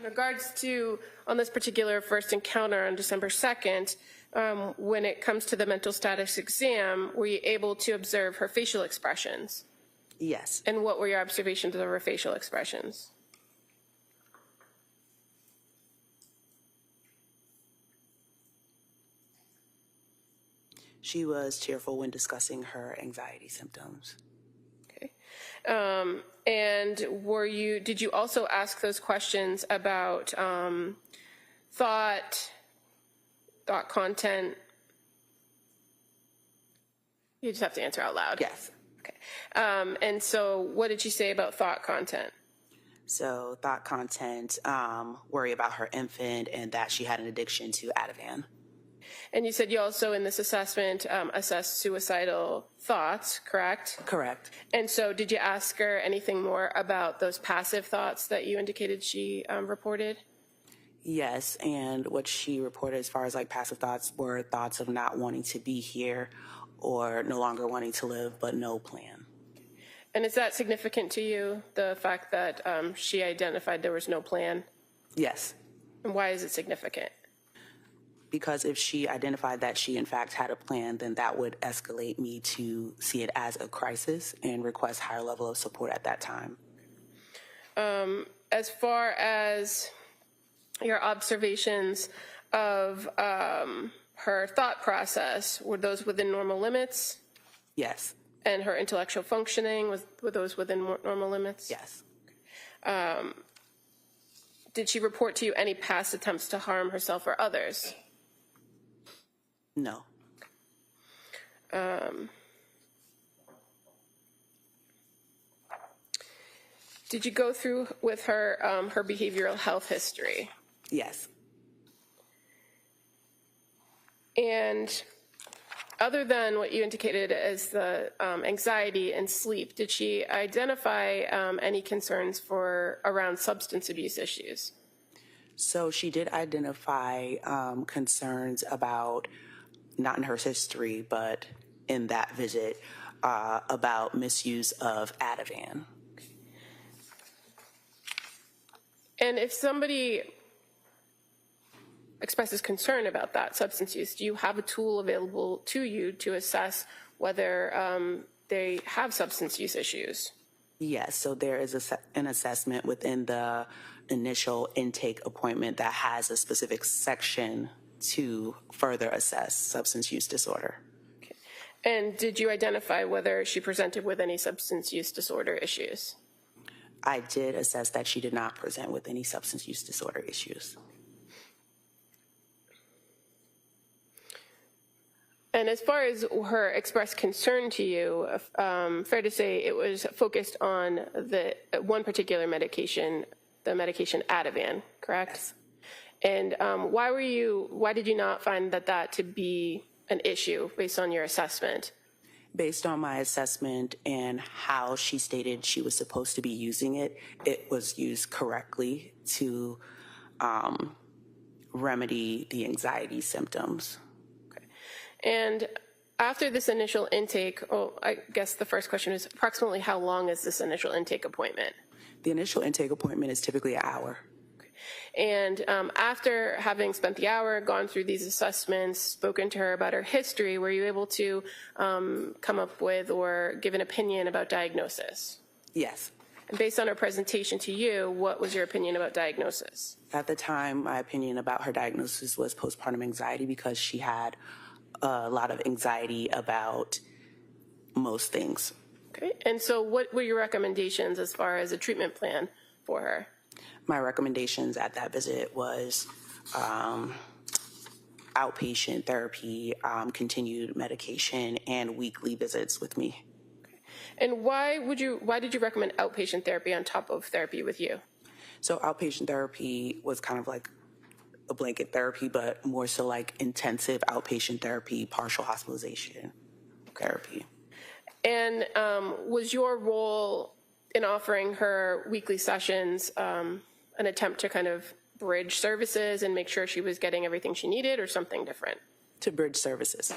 In regards to, on this particular first encounter on December 2nd, when it comes to the mental status exam, were you able to observe her facial expressions? Yes. And what were your observations of her facial expressions? She was cheerful when discussing her anxiety symptoms. Okay. And did you also ask those questions about thought content? You just have to answer out loud. Yes. Okay. And so what did she say about thought content? So thought content, worry about her infant and that she had an addiction to Ativan. And you said you also, in this assessment, assessed suicidal thoughts, correct? Correct. And so did you ask her anything more about those passive thoughts that you indicated she reported? Yes, and what she reported as far as like passive thoughts were thoughts of not wanting to be here or no longer wanting to live, but no plan. And is that significant to you, the fact that she identified there was no plan? Yes. And why is it significant? Because if she identified that she in fact had a plan, then that would escalate me to see it as a crisis and request higher level of support at that time. As far as your observations of her thought process, were those within normal limits? Yes. And her intellectual functioning, were those within normal limits? Yes. Did she report to you any past attempts to harm herself or others? No. Did you go through with her her behavioral health history? Yes. And other than what you indicated as the anxiety and sleep, did she identify any concerns around substance abuse issues? So she did identify concerns about, not in her history, but in that visit, about misuse of Ativan. And if somebody expresses concern about that substance use, do you have a tool available to you to assess whether they have substance use issues? Yes, so there is an assessment within the initial intake appointment that has a specific section to further assess substance use disorder. Okay. And did you identify whether she presented with any substance use disorder issues? I did assess that she did not present with any substance use disorder issues. And as far as her expressed concern to you, fair to say it was focused on the one particular medication, the medication Ativan, correct? Yes. And why did you not find that to be an issue based on your assessment? Based on my assessment and how she stated she was supposed to be using it, it was used correctly to remedy the anxiety symptoms. Okay. And after this initial intake, I guess the first question is approximately how long is this initial intake appointment? The initial intake appointment is typically an hour. And after having spent the hour, gone through these assessments, spoken to her about her history, were you able to come up with or give an opinion about diagnosis? Yes. And based on her presentation to you, what was your opinion about diagnosis? At the time, my opinion about her diagnosis was postpartum anxiety because she had a lot of anxiety about most things. Okay. And so what were your recommendations as far as a treatment plan for her? My recommendations at that visit was outpatient therapy, continued medication, and weekly visits with me. Okay. And why did you recommend outpatient therapy on top of therapy with you? So outpatient therapy was kind of like a blanket therapy, but more so like intensive outpatient therapy, partial hospitalization therapy. And was your role in offering her weekly sessions an attempt to kind of bridge services and make sure she was getting everything she needed, or something different? To bridge services.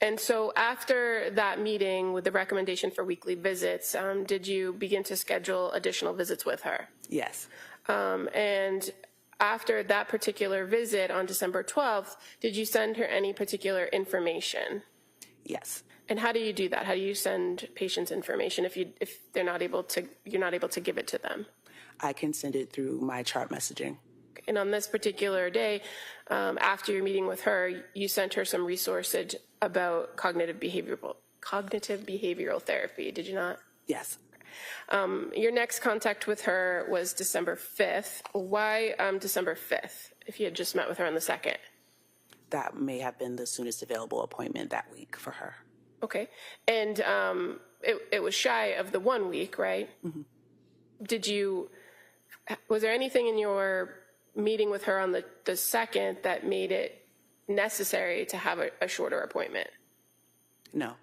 And so after that meeting with the recommendation for weekly visits, did you begin to schedule additional visits with her? Yes. And after that particular visit on December 12th, did you send her any particular information? Yes. And how do you do that? How do you send patients information if you're not able to give it to them? I can send it through my chart messaging. And on this particular day, after your meeting with her, you sent her some resources about cognitive behavioral therapy, did you not? Yes. Your next contact with her was December 5th. Why December 5th, if you had just met with her on the 2nd? That may have been the soonest available appointment that week for her. Okay. And it was shy of the 1 week, right? Mm-hmm. Was there anything in your meeting with her on the 2nd that made it necessary to have a shorter appointment? No.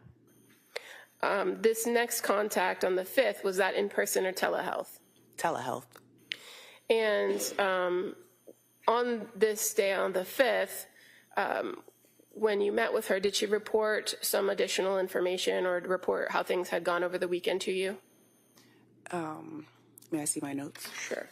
This next contact on the 5th, was that in person or telehealth? Telehealth. And on this day, on the 5th, when you met with her, did she report some additional information or report how things had gone over the weekend to you? May I see my notes? Sure.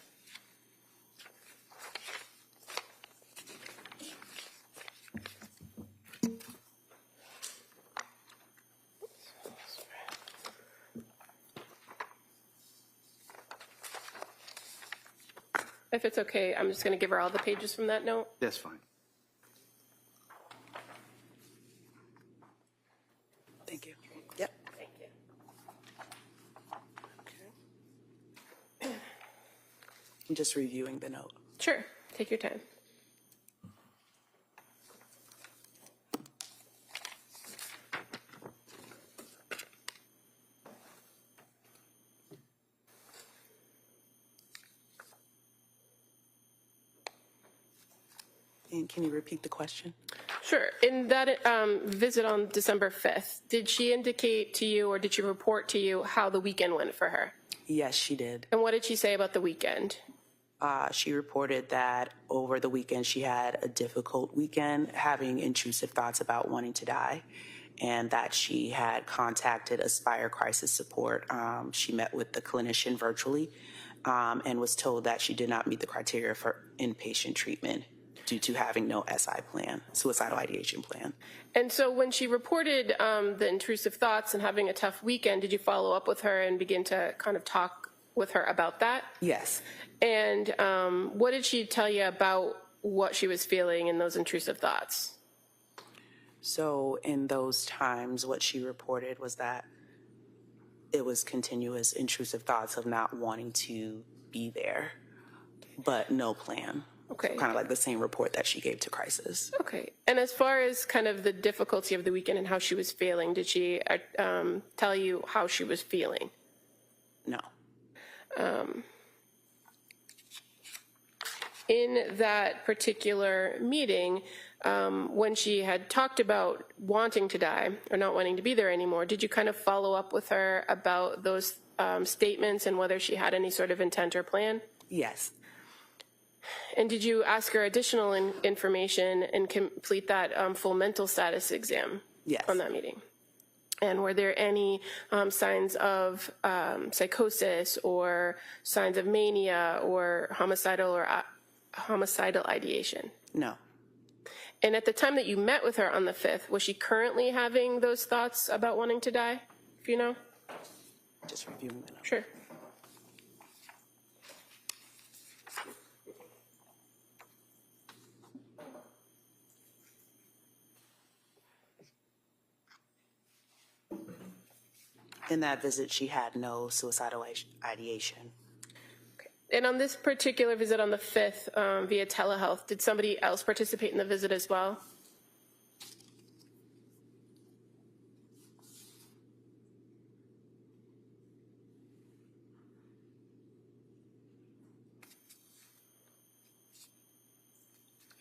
If it's okay, I'm just going to give her all the pages from that note. That's fine. Thank you. Yep. Thank you. Okay. I'm just reviewing the note. Sure. Take your time. And can you repeat the question? Sure. In that visit on December 5th, did she indicate to you or did she report to you how the weekend went for her? Yes, she did. And what did she say about the weekend? She reported that over the weekend she had a difficult weekend, having intrusive thoughts about wanting to die, and that she had contacted Aspire Crisis Support. She met with the clinician virtually and was told that she did not meet the criteria for inpatient treatment due to having no SI plan, suicidal ideation plan. And so when she reported the intrusive thoughts and having a tough weekend, did you follow up with her and begin to kind of talk with her about that? Yes. And what did she tell you about what she was feeling in those intrusive thoughts? So in those times, what she reported was that it was continuous intrusive thoughts of not wanting to be there, but no plan. Okay. Kind of like the same report that she gave to Crisis. Okay. And as far as kind of the difficulty of the weekend and how she was feeling, did she tell you how she was feeling? No. In that particular meeting, when she had talked about wanting to die or not wanting to be there anymore, did you kind of follow up with her about those statements and whether she had any sort of intent or plan? Yes. And did you ask her additional information and complete that full mental status exam? Yes. On that meeting? And were there any signs of psychosis or signs of mania or homicidal ideation? No. And at the time that you met with her on the 5th, was she currently having those thoughts about wanting to die? If you know? Just reviewing the note. Sure. In that visit, she had no suicidal ideation. Okay. And on this particular visit on the 5th via telehealth, did somebody else participate in the visit as well?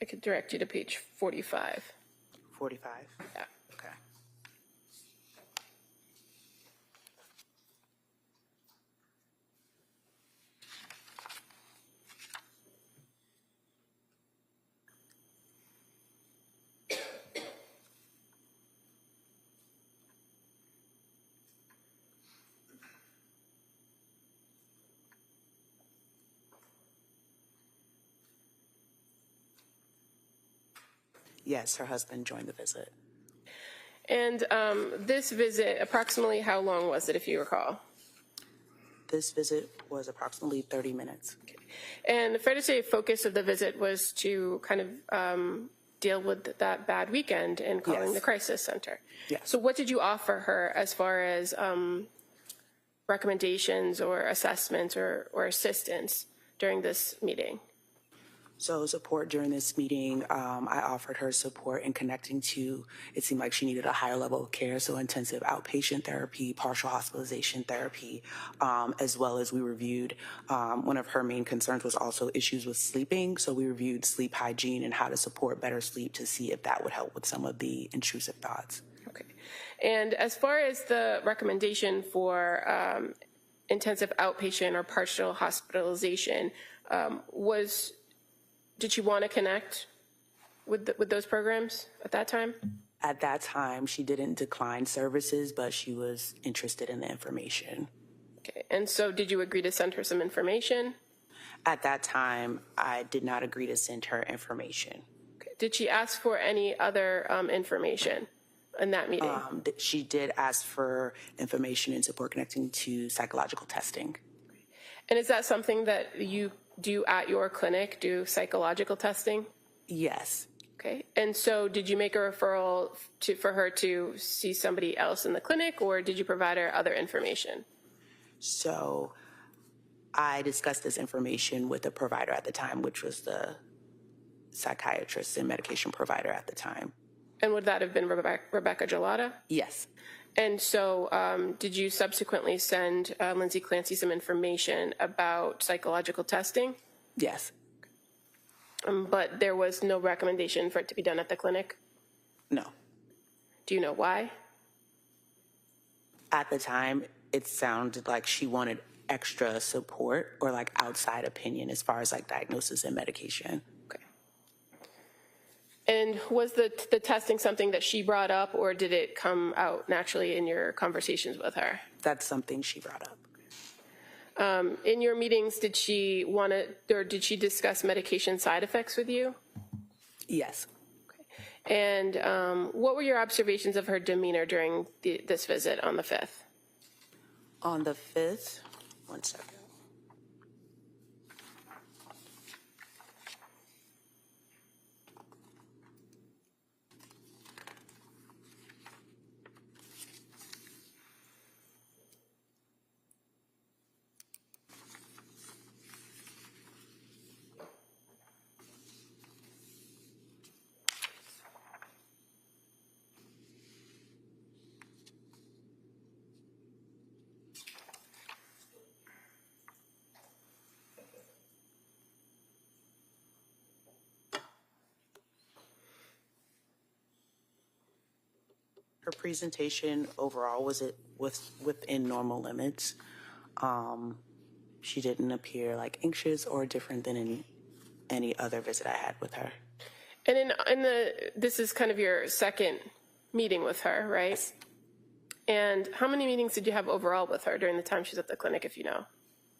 I could direct you to page 45. 45? Yeah. Okay. Yes, her husband joined the visit. And this visit, approximately how long was it, if you recall? This visit was approximately 30 minutes. And fair to say, focus of the visit was to kind of deal with that bad weekend and calling Yes. the crisis center. Yes. So what did you offer her as far as recommendations or assessments or assistance during this meeting? So support during this meeting, I offered her support in connecting to, it seemed like she needed a higher level of care, so intensive outpatient therapy, partial hospitalization therapy, as well as we reviewed, one of her main concerns was also issues with sleeping, so we reviewed sleep hygiene and how to support better sleep to see if that would help with some of the intrusive thoughts. Okay. And as far as the recommendation for intensive outpatient or partial hospitalization, did she want to connect with those programs at that time? At that time, she didn't decline services, but she was interested in the information. Okay. And so did you agree to send her some information? At that time, I did not agree to send her information. Okay. Did she ask for any other information in that meeting? She did ask for information and support connecting to psychological testing. And is that something that you do at your clinic, do psychological testing? Yes. Okay. And so did you make a referral for her to see somebody else in the clinic, or did you provide her other information? So I discussed this information with the provider at the time, which was the psychiatrist and medication provider at the time. And would that have been Rebecca Gelada? Yes. And so did you subsequently send Lindsay Clancy some information about psychological testing? Yes. But there was no recommendation for it to be done at the clinic? No. Do you know why? At the time, it sounded like she wanted extra support or like outside opinion as far as like diagnosis and medication. Okay. And was the testing something that she brought up, or did it come out naturally in your conversations with her? That's something she brought up. In your meetings, did she did she discuss medication side effects with you? Yes. Okay. And what were your observations of her demeanor during this visit on the 5th? On the 5th, one second. Her presentation overall was within normal limits. She didn't appear like anxious or different than any other visit I had with her. And this is kind of your second meeting with her, right? Yes. And how many meetings did you have overall with her during the time she was at the clinic, if you know?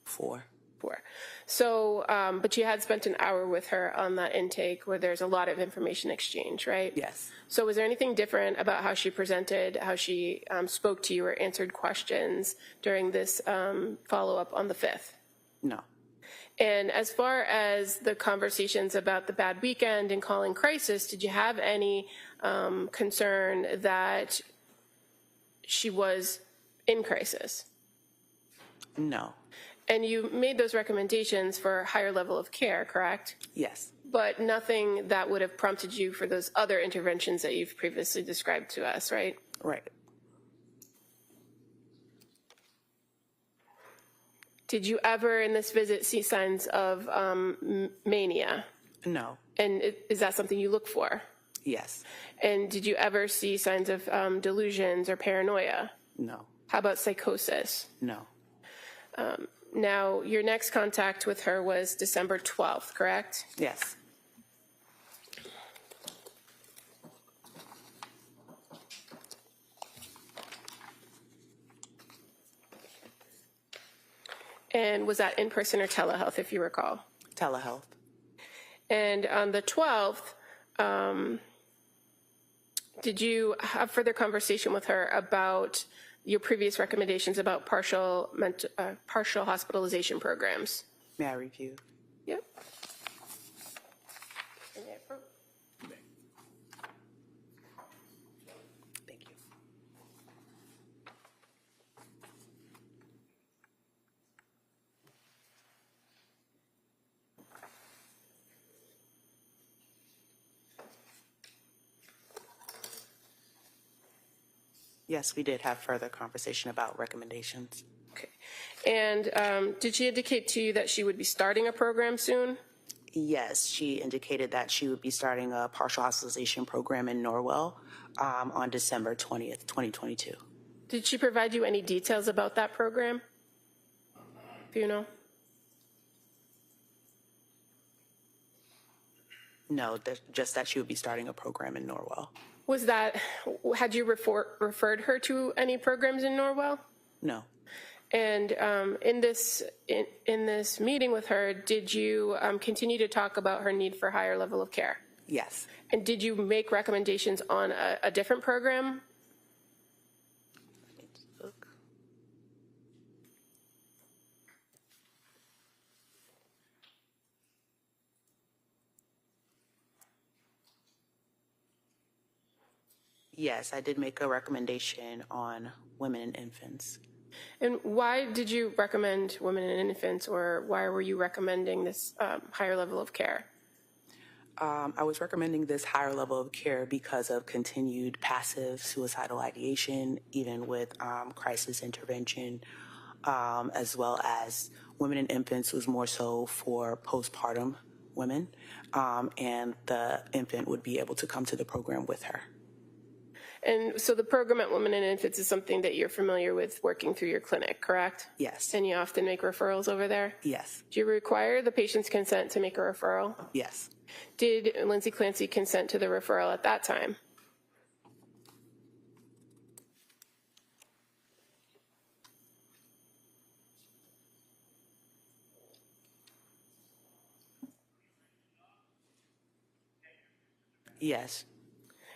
4. 4. So, but you had spent an hour with her on that intake where there's a lot of information exchange, right? Yes. So was there anything different about how she presented, how she spoke to you or answered questions during this follow-up on the 5th? No. And as far as the conversations about the bad weekend and calling crisis, did you have any concern that she was in crisis? No. And you made those recommendations for a higher level of care, correct? Yes. But nothing that would have prompted you for those other interventions that you've previously described to us, right? Right. Did you ever in this visit see signs of mania? No. And is that something you look for? Yes. And did you ever see signs of delusions or paranoia? No. How about psychosis? No. Now, your next contact with her was December 12th, correct? Yes. And was that in person or telehealth, if you recall? Telehealth. And on the 12th, Did you have further conversation with her about your previous recommendations about partial hospitalization programs? May I review? Yep. Thank you. Yes, we did have further conversation about recommendations. Okay. And did she indicate to you that she would be starting a program soon? Yes, she indicated that she would be starting a partial hospitalization program in Norwell on December 20th, 2022. Did she provide you any details about that program? Do you know? No, just that she would be starting a program in Norwell. Was that, had you referred her to any programs in Norwell? No. And in this meeting with her, did you continue to talk about her need for higher level of care? Yes. And did you make recommendations on a different program? Look. Yes, I did make a recommendation on women and infants. And why did you recommend women and infants, or why were you recommending this higher level of care? I was recommending this higher level of care because of continued passive suicidal ideation, even with crisis intervention, as well as women and infants was more so for postpartum women, and the infant would be able to come to the program with her. And so the program at Women and Infants is something that you're familiar with working through your clinic, correct? Yes. And you often make referrals over there? Yes. Do you require the patient's consent to make a referral? Yes. Did Lindsay Clancy consent to the referral at that time? Yes.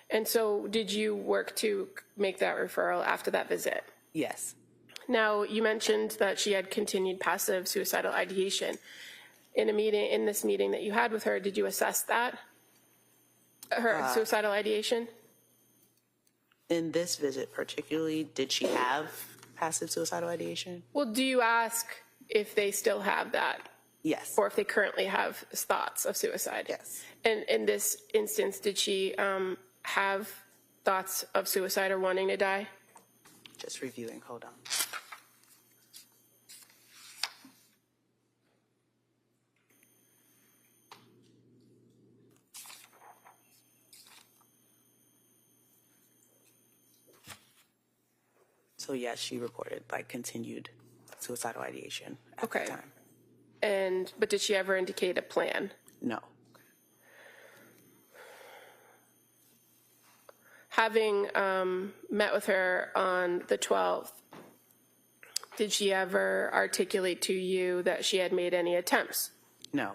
And so did you work to make that referral after that visit? Yes. Now, you mentioned that she had continued passive suicidal ideation. In this meeting that you had with her, did you assess that? Her suicidal ideation? In this visit particularly, did she have passive suicidal ideation? Well, do you ask if they still have that? Yes. Or if they currently have thoughts of suicide? Yes. And in this instance, did she have thoughts of suicide or wanting to die? Just reviewing. Hold on. So yes, she reported continued suicidal ideation at the time. But did she ever indicate a plan? No. Having met with her on the 12th, did she ever articulate to you that she had made any attempts? No.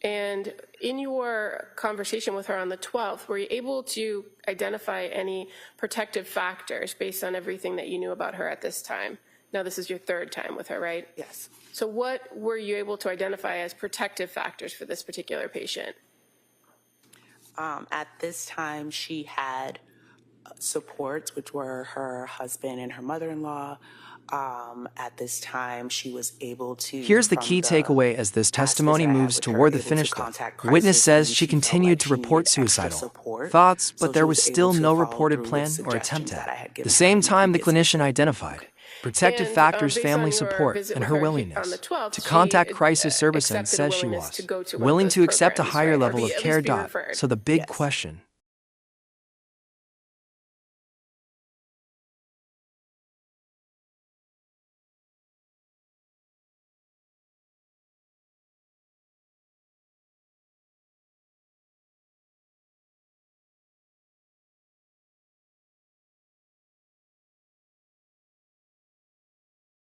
And in your conversation with her on the 12th, were you able to identify any protective factors based on everything that you knew about her at this time? Now, this is your third time with her, right? Yes. So what were you able to identify as protective factors for this particular patient? At this time, she had supports, which were her husband and her mother-in-law. At this time, she was able to. Here's the key takeaway as this testimony moves toward the finish line. Witness says she continued to report suicidal thoughts, but there was still no reported plan or attempt at. At the same time, the clinician identified protective factors, family support, and her willingness to contact crisis services, and says she was willing to accept a higher level of care. So the big question